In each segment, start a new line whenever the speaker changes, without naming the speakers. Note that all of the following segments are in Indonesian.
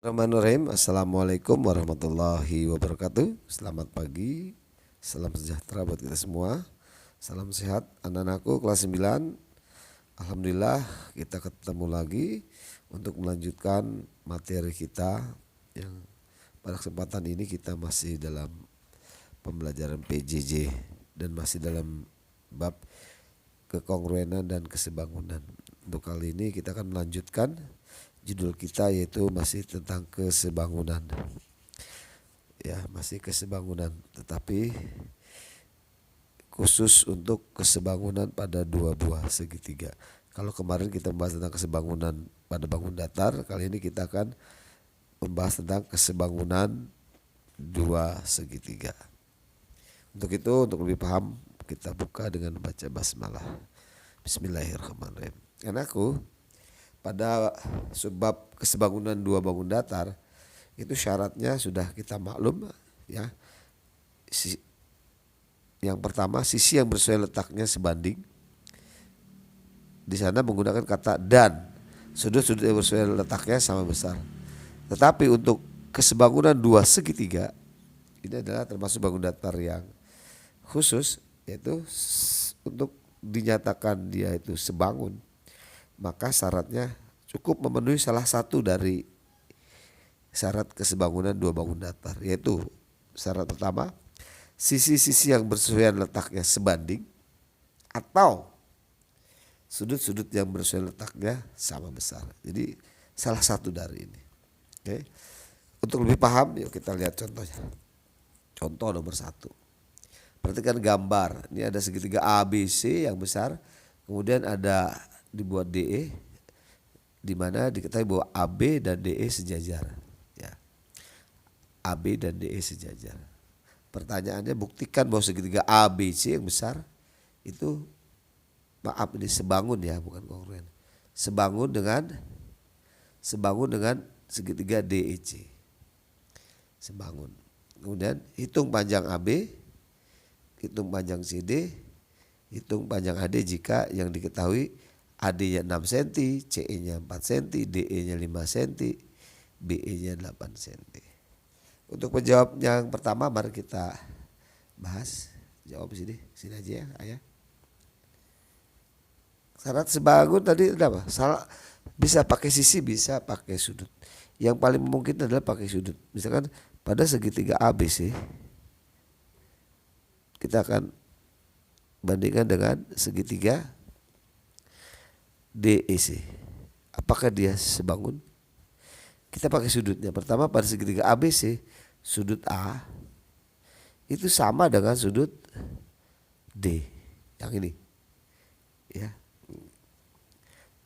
Bismillahirrahmanirrahim. Assalamualaikum warahmatullahi wabarakatuh. Selamat pagi, salam sejahtera buat kita semua. Salam sehat anak-anakku kelas 9. Alhamdulillah kita ketemu lagi untuk melanjutkan materi kita yang pada kesempatan ini kita masih dalam pembelajaran PJJ dan masih dalam bab kekongruenan dan kesebangunan. Untuk kali ini kita akan melanjutkan judul kita yaitu masih tentang kesebangunan. Ya, masih kesebangunan, tetapi khusus untuk kesebangunan pada dua buah segitiga. Kalau kemarin kita membahas tentang kesebangunan pada bangun datar, kali ini kita akan membahas tentang kesebangunan dua segitiga. Untuk itu, untuk lebih paham, kita buka dengan baca basmalah. Bismillahirrahmanirrahim. Anakku, pada sebab kesebangunan dua bangun datar itu syaratnya sudah kita maklum ya. Yang pertama, sisi yang bersesuaian letaknya sebanding. Di sana menggunakan kata dan sudut-sudut yang bersesuaian letaknya sama besar. Tetapi untuk kesebangunan dua segitiga ini adalah termasuk bangun datar yang khusus, yaitu untuk dinyatakan dia itu sebangun, maka syaratnya cukup memenuhi salah satu dari syarat kesebangunan dua bangun datar, yaitu syarat pertama, sisi-sisi yang bersesuaian letaknya sebanding atau sudut-sudut yang bersesuaian letaknya sama besar. Jadi salah satu dari ini. Oke. Untuk lebih paham, yuk kita lihat contohnya. Contoh nomor 1. Perhatikan gambar. Ini ada segitiga ABC yang besar, kemudian ada dibuat DE, di mana diketahui bahwa AB dan DE sejajar. Ya. AB dan DE sejajar. Pertanyaannya, buktikan bahwa segitiga ABC yang besar itu, maaf ini sebangun ya, bukan kongruen. Sebangun dengan segitiga DEC. Sebangun. Kemudian hitung panjang AB, hitung panjang CD, hitung panjang AD jika yang diketahui AD-nya 6 cm, CE-nya 4 cm, DE-nya 5 cm, BE-nya 8 cm. Untuk menjawab yang pertama, mari kita bahas. Jawab sini aja ya, ayah. Syarat sebangun tadi apa? Salah, bisa pakai sisi, bisa pakai sudut. Yang paling mungkin adalah pakai sudut. Misalkan pada segitiga ABC, kita akan bandingkan dengan segitiga DEC. Apakah dia sebangun? Kita pakai sudutnya. Pertama, pada segitiga ABC, sudut A itu sama dengan sudut D. Yang ini. Ya.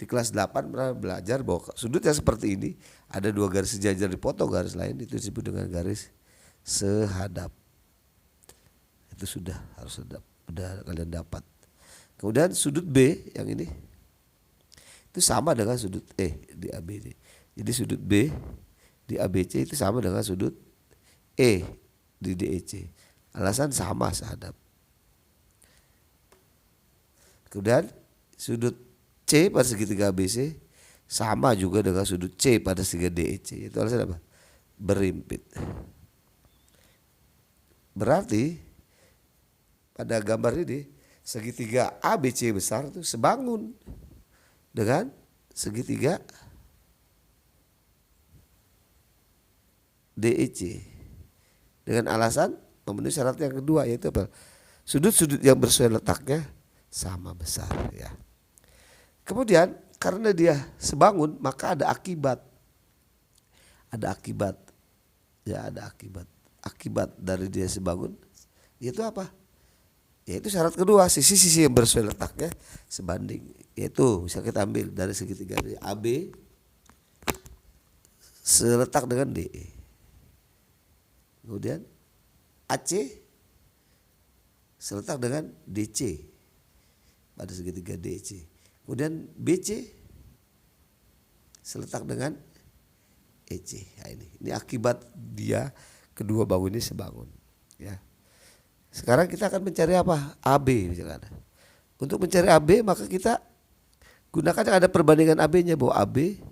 Di kelas 8 pernah belajar bahwa sudut yang seperti ini ada dua garis sejajar dipotong garis lain, itu disebut dengan garis sehadap. Itu sudah kalian dapat. Kemudian sudut B yang ini itu sama dengan sudut E di ABD. Jadi sudut B di ABC itu sama dengan sudut E di DEC. Alasan sama sehadap. Kemudian sudut C pada segitiga ABC sama juga dengan sudut C pada segitiga DEC. Itu alasan apa? Berimpit. Berarti pada gambar ini segitiga ABC besar itu sebangun dengan segitiga DEC dengan alasan memenuhi syarat yang kedua, yaitu apa? Sudut-sudut yang bersesuaian letaknya sama besar ya. Kemudian karena dia sebangun, maka ada akibat. Ada akibat. Ya, ada akibat. Akibat dari dia sebangun yaitu apa? Yaitu syarat kedua, sisi-sisi yang bersesuaian letaknya sebanding. Yaitu bisa kita ambil dari segitiga AB seletak dengan DE. Kemudian AC seletak dengan DC pada segitiga DC. Kemudian BC seletak dengan EC. Nah, ini akibat dia kedua bangun ini sebangun. Ya. Sekarang kita akan mencari apa? AB misalkan. Untuk mencari AB maka kita gunakan yang ada perbandingan AB-nya, bahwa AB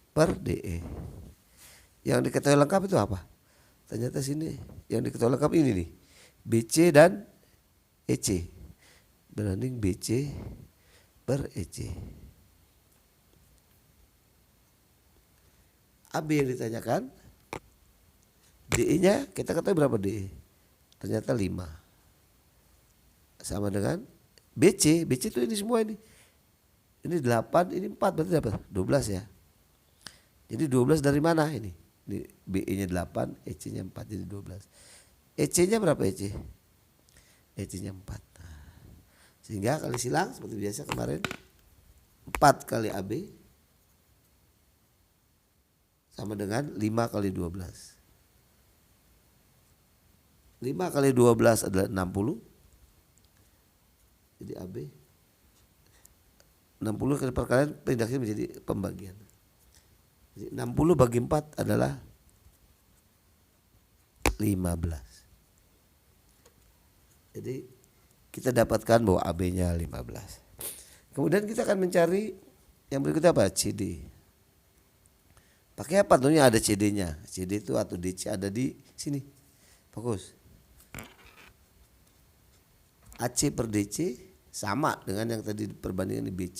per DE. Yang diketahui lengkap itu apa? Ternyata sini yang diketahui lengkap ini nih, BC dan EC. Berbanding BC per EC. AB yang ditanyakan, DE-nya kita ketahui berapa DE? Ternyata 5. Sama dengan BC. BC itu ini semua ini. Ini 8, ini 4, berarti dapat 12 ya. Jadi 12 dari mana ini? Ini BE-nya 8, EC-nya 4, jadi 12. EC-nya berapa EC? EC-nya 4. Sehingga kali silang seperti biasa kemarin, 4 kali AB sama dengan 5 kali 12. 5 kali 12 adalah 60. Jadi AB 60 kali perkalian pindahnya menjadi pembagian. Jadi 60 bagi 4 adalah 15. Jadi kita dapatkan bahwa AB-nya 15. Kemudian kita akan mencari yang berikutnya apa? CD. Pakai apa? Tentunya ada CD-nya. CD itu atau DC ada di sini. Fokus. AC per DC sama dengan yang tadi perbandingan di BC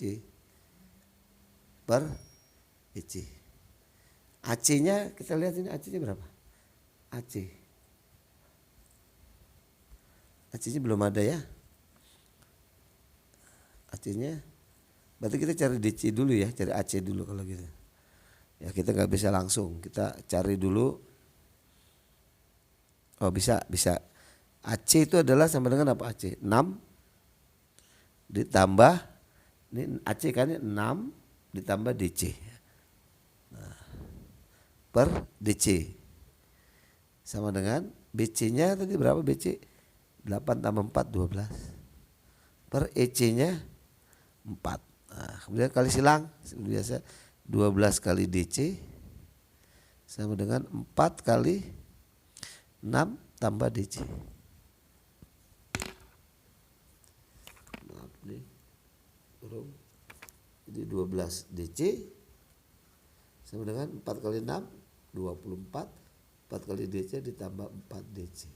per EC. AC-nya kita lihat ini, AC-nya berapa? AC-nya belum ada ya. AC-nya berarti kita cari DC dulu ya, cari AC dulu kalau gitu. Ya kita nggak bisa langsung, kita cari dulu. Oh bisa. AC itu adalah sama dengan apa AC? 6 ditambah, ini AC kan 6 ditambah DC. Nah, per DC. Sama dengan BC-nya tadi berapa BC? 8 tambah 4, 12. Per EC-nya 4. Nah, kemudian kali silang, biasa 12 kali DC sama dengan 4 kali 6 tambah DC. Maaf nih, jadi 12 DC sama dengan 4 kali 6, 24. 4 kali DC ditambah 4 DC.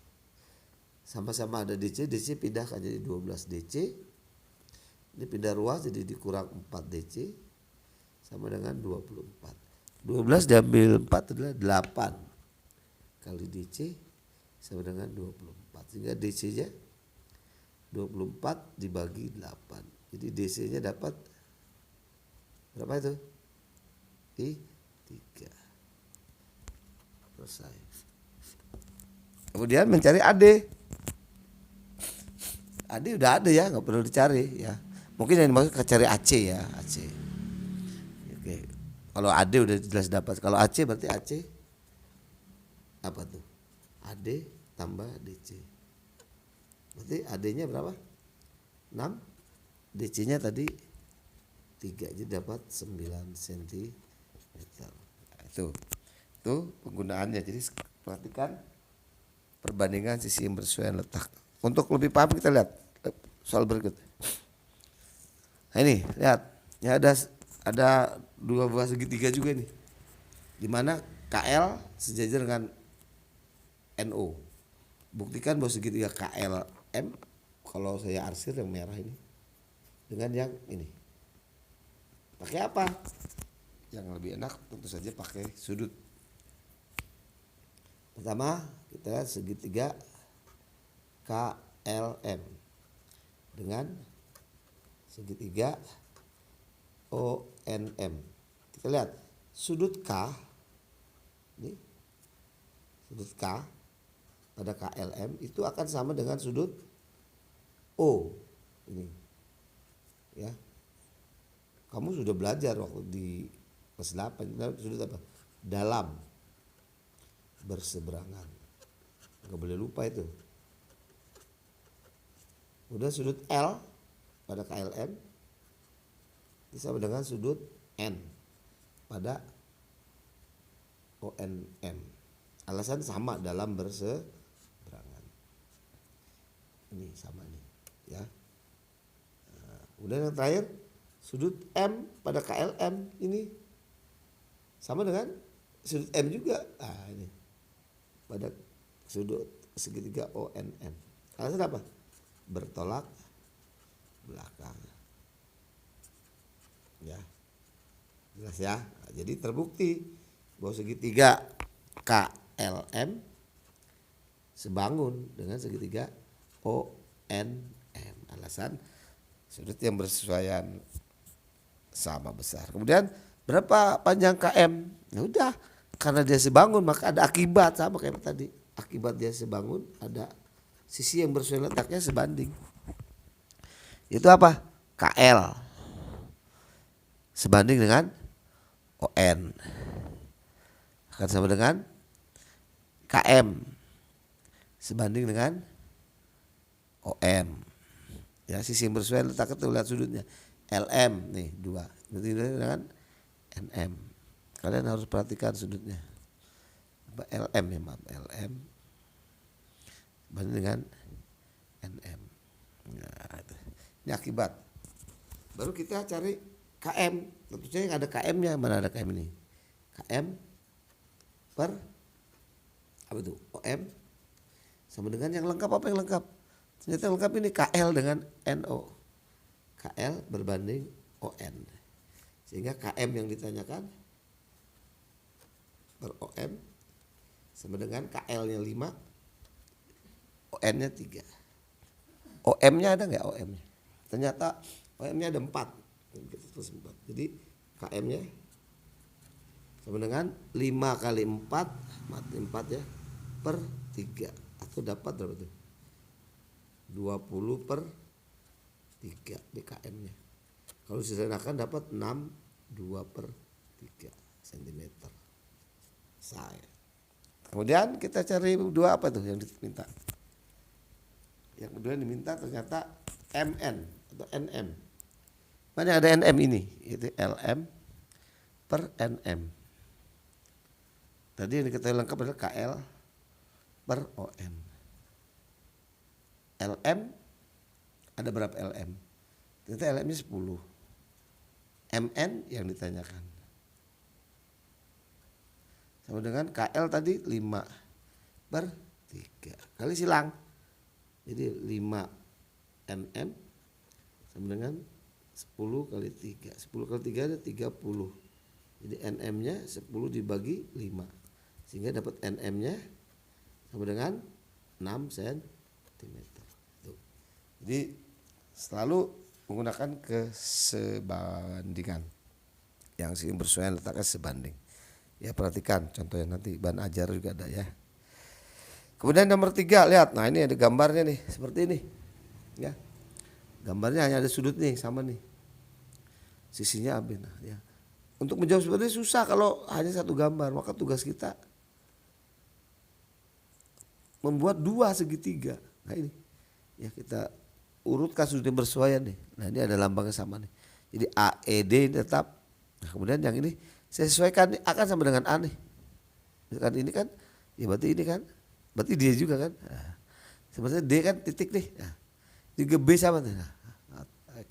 Sama-sama ada DC, DC pindah jadi 12 DC. Ini pindah ruas jadi dikurang 4 DC sama dengan 24. 12 diambil 4 adalah 8 kali DC sama dengan 24. Sehingga DC-nya 24 dibagi 8. Jadi DC-nya dapat berapa itu? 3. Selesai. Kemudian mencari AD. AD udah ada ya, nggak perlu dicari ya. Mungkin yang dimaksud cari AC ya, AC. Oke. Kalau AD udah jelas dapat. Kalau AC berarti AC apa tuh? AD tambah DC. Berarti AD-nya berapa? 6. DC-nya tadi 3, jadi dapat 9 cm. Nah, itu penggunaannya. Jadi perhatikan perbandingan sisi yang bersesuaian letak. Untuk lebih paham kita lihat soal berikut. Nah ini lihat, ya ada 2 buah segitiga juga nih, di mana KL sejajar dengan NO. Buktikan bahwa segitiga KLM, kalau saya arsir yang merah ini dengan yang ini. Pakai apa? Yang lebih enak tentu saja pakai sudut. Pertama kita lihat segitiga KLM dengan segitiga ONM. Kita lihat sudut K, ini sudut K pada KLM itu akan sama dengan sudut O ini, ya. Kamu sudah belajar waktu di kelas 8 sudut apa? Dalam berseberangan. Nggak boleh lupa itu. Udah sudut L pada KLM sama dengan sudut N pada ONM. Alasan sama dalam berseberangan. Ini sama nih, ya. Nah, kemudian yang terakhir sudut M pada KLM ini sama dengan sudut M juga. Ini pada sudut segitiga ONM. Alasan apa? Bertolak belakang. Ya. Jelas ya. Nah, jadi terbukti bahwa segitiga KLM sebangun dengan segitiga ONM. Alasan sudut yang bersesuaian sama besar. Kemudian berapa panjang KM? Ya udah, karena dia sebangun maka ada akibat, sama kayak tadi. Akibat dia sebangun ada sisi yang bersesuaian letaknya sebanding. Itu apa? KL sebanding dengan ON akan sama dengan KM sebanding dengan OM. Ya, sisi yang bersesuaian letaknya tuh lihat sudutnya. LM nih 2 berarti dengan NM. Kalian harus perhatikan sudutnya. LM ya, maaf, LM banding dengan NM. Nah, ini akibat. Baru kita cari KM. Tentunya yang ada KM-nya. Mana ada KM ini? KM per apa itu? OM sama dengan yang lengkap. Apa yang lengkap? Ternyata yang lengkap ini KL dengan NO. KL berbanding ON. Sehingga KM yang ditanyakan per OM sama dengan KL-nya 5, ON-nya 3. OM-nya ada nggak OM-nya? Ternyata OM-nya ada 4. Jadi KM-nya sama dengan 5 kali 4, mati 4 ya, per 3. Atau dapat berapa tuh? 20 per 3 BKM-nya. Kalau disederhanakan dapat 6, 2 per 3 cm. Saya. Kemudian kita cari dua apa tuh yang diminta. Yang kedua yang diminta ternyata MN atau NM. Mana ada NM ini? Itu LM per NM. Tadi yang diketahui lengkap adalah KL per ON. LM ada berapa LM? Ternyata LM-nya 10. MN yang ditanyakan sama dengan KL tadi 5 per 3 kali silang. Jadi 5 NM sama dengan 10 kali 3. 10 kali 3 ada 30. Jadi NM-nya 10 dibagi 5. Sehingga dapat NM-nya sama dengan 6 cm. Jadi selalu menggunakan kesebandingan. Yang sering bersesuaian letaknya sebanding. Ya, perhatikan contohnya nanti bahan ajar juga ada ya. Kemudian nomor 3, lihat. Nah, ini ada gambarnya nih, seperti ini. Ya. Gambarnya hanya ada sudut nih, sama nih. Sisinya AB. Nah, ya. Untuk menjawab seperti ini susah kalau hanya satu gambar. Maka tugas kita membuat 2 segitiga. Nah, ini. Ya, kita urutkan sudut yang bersesuaian nih. Nah, ini ada lambangnya sama nih. Jadi AED ini tetap. Nah, kemudian yang ini saya sesuaikan nih, akan sama dengan A nih. Kan ini kan, ya berarti ini kan, berarti dia juga kan. Nah, sebenarnya D kan titik nih. Nah, juga B sama nih. Nah,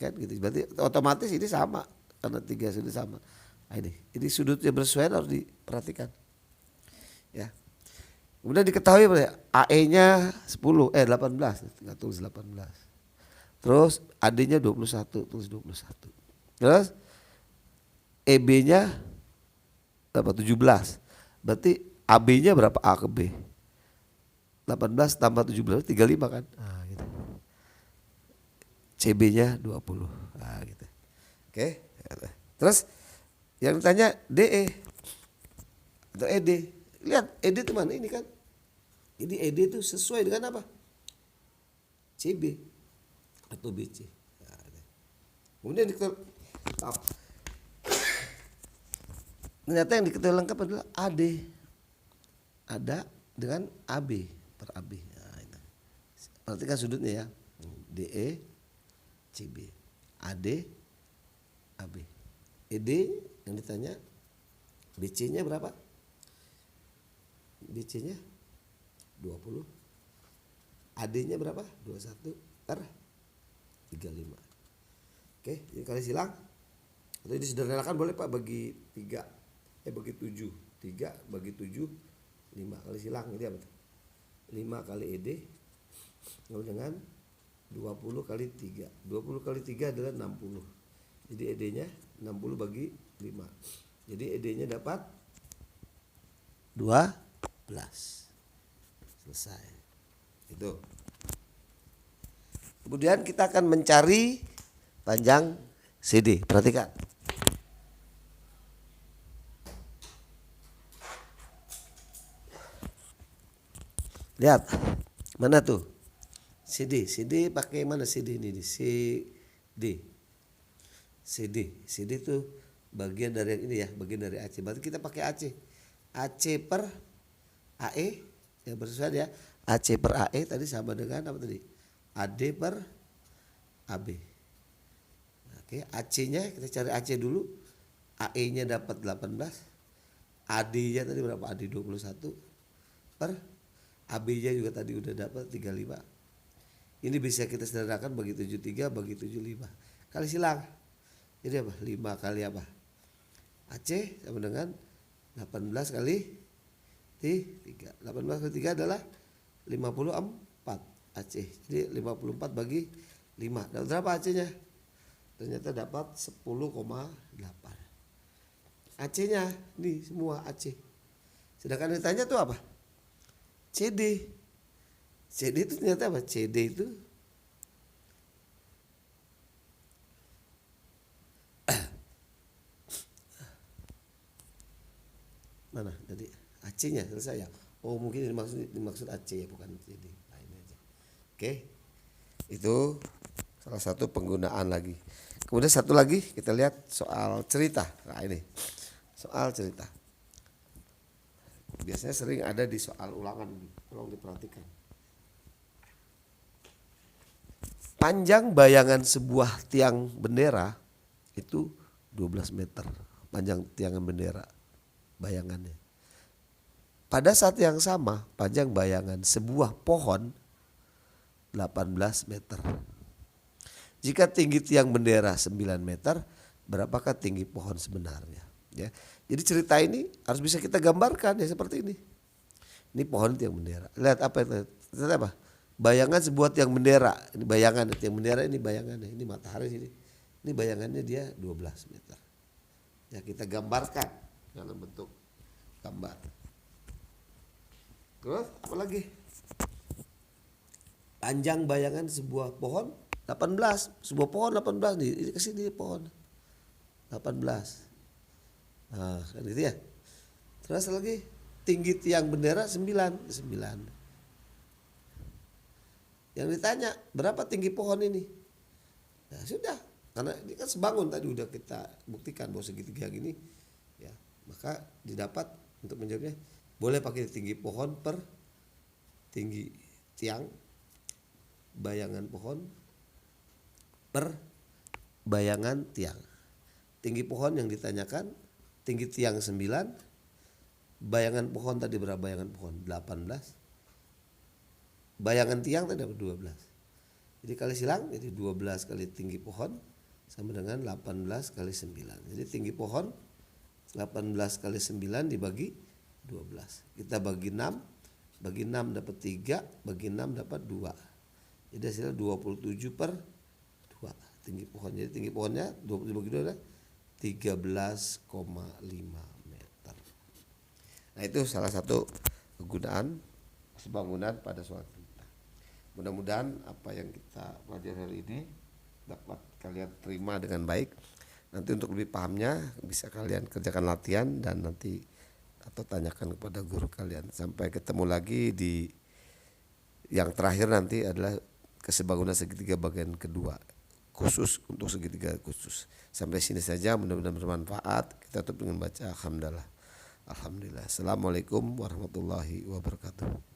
kan gitu. Berarti otomatis ini sama karena 3 sudut sama. Nah, ini sudut yang bersesuaian harus diperhatikan. Ya. Kemudian diketahui AE-nya 18, tinggal tulis 18. Terus AD-nya 21, tulis 21. Terus EB-nya berapa? 17. Berarti AB-nya berapa? A ke B. 18 tambah 17 35 kan? Nah, gitu. CB-nya 20. Nah, gitu. Oke. Terus yang ditanya DE atau ED. Lihat ED itu mana? Ini kan. Jadi ED itu sesuai dengan apa? CB atau BC. Nah, kemudian ternyata yang diketahui lengkap adalah AD. Ada dengan AB per AB. Nah, itu. Perhatikan sudutnya ya. DE, CB. AD, AB. ED yang ditanya BC-nya berapa? BC-nya 20. AD-nya berapa? 21 per 35. Oke, ini kali silang. Atau disederhanakan boleh Pak bagi 3. Bagi 7. 3 bagi 7 5 kali silang jadi apa? 5 kali ED sama dengan 20 kali 3. 20 kali 3 adalah 60. Jadi ED-nya 60 bagi 5. Jadi ED-nya dapat 12. Selesai. Itu. Kemudian kita akan mencari panjang CD. Perhatikan. Lihat. Mana tuh? CD. CD pakai mana CD ini? CD. CD itu bagian dari yang ini ya, bagian dari AC. Berarti kita pakai AC. AC per AE ya bersesuaian ya. AC per AE tadi sama dengan apa tadi? AD per AB. Oke, AC-nya kita cari AC dulu. AE-nya dapat 18. AD-nya tadi berapa? AD 21 per AB-nya juga tadi udah dapat 35. Ini bisa kita sederhanakan bagi 73 bagi 75. Kali silang. Jadi apa? 5 kali apa? AC sama dengan 18 kali 3. 18 kali 3 adalah 54 AC. Jadi 54 bagi 5. Dapat berapa AC-nya? Ternyata dapat 10,8. AC-nya nih semua AC. Sedangkan ditanya tuh apa? CD. CD itu ternyata apa? CD itu mana? Jadi AC-nya selesai ya. Oh mungkin dimaksud AC ya, bukan CD. Nah, ini aja. Oke. Itu salah satu penggunaan lagi. Kemudian satu lagi kita lihat soal cerita. Nah ini soal cerita. Biasanya sering ada di soal ulangan ini. Tolong diperhatikan. Panjang bayangan sebuah tiang bendera itu 12 meter. Panjang tiangan bendera. Bayangannya. Pada saat yang sama panjang bayangan sebuah pohon 18 meter. Jika tinggi tiang bendera 9 meter, berapakah tinggi pohon sebenarnya? Ya. Jadi cerita ini harus bisa kita gambarkan ya seperti ini. Ini pohon tiang bendera. Lihat apa itu? Lihat apa? Bayangan sebuah tiang bendera. Ini bayangan tiang bendera, ini bayangannya. Ini matahari sini. Ini bayangannya dia 12 meter. Ya kita gambarkan dalam bentuk gambar. Terus apa lagi? Panjang bayangan sebuah pohon 18. Sebuah pohon 18 nih. Ini kesini pohon 18. Nah kan gitu ya. Terus lagi tinggi tiang bendera 9. Yang ditanya berapa tinggi pohon ini? Ya sudah, karena ini kan sebangun tadi udah kita buktikan bahwa segitiga gini, ya maka didapat untuk menjawabnya boleh pakai tinggi pohon per tinggi tiang bayangan pohon per bayangan tiang. Tinggi pohon yang ditanyakan tinggi tiang 9, bayangan pohon tadi berapa bayangan pohon? 18. Bayangan tiang tadi dapat 12. Jadi kali silang jadi 12 kali tinggi pohon sama dengan 18 kali 9. Jadi tinggi pohon 18 kali 9 dibagi 12. Kita bagi 6. Bagi 6 dapat 3, bagi 6 dapat 2. Jadi hasilnya 27 per 2 tinggi pohon. Jadi tinggi pohonnya 20 bagi 2 adalah 13,5 meter. Nah itu salah satu kegunaan bangunan pada suatu. Mudah-mudahan apa yang kita pelajari hari ini dapat kalian terima dengan baik. Nanti untuk lebih pahamnya bisa kalian kerjakan latihan dan nanti atau tanyakan kepada guru kalian. Sampai ketemu lagi di yang terakhir nanti adalah kesebangunan segitiga bagian kedua khusus untuk segitiga khusus. Sampai sini saja, mudah-mudahan bermanfaat. Kita tutup dengan baca alhamdulillah. Alhamdulillah. Assalamualaikum warahmatullahi wabarakatuh.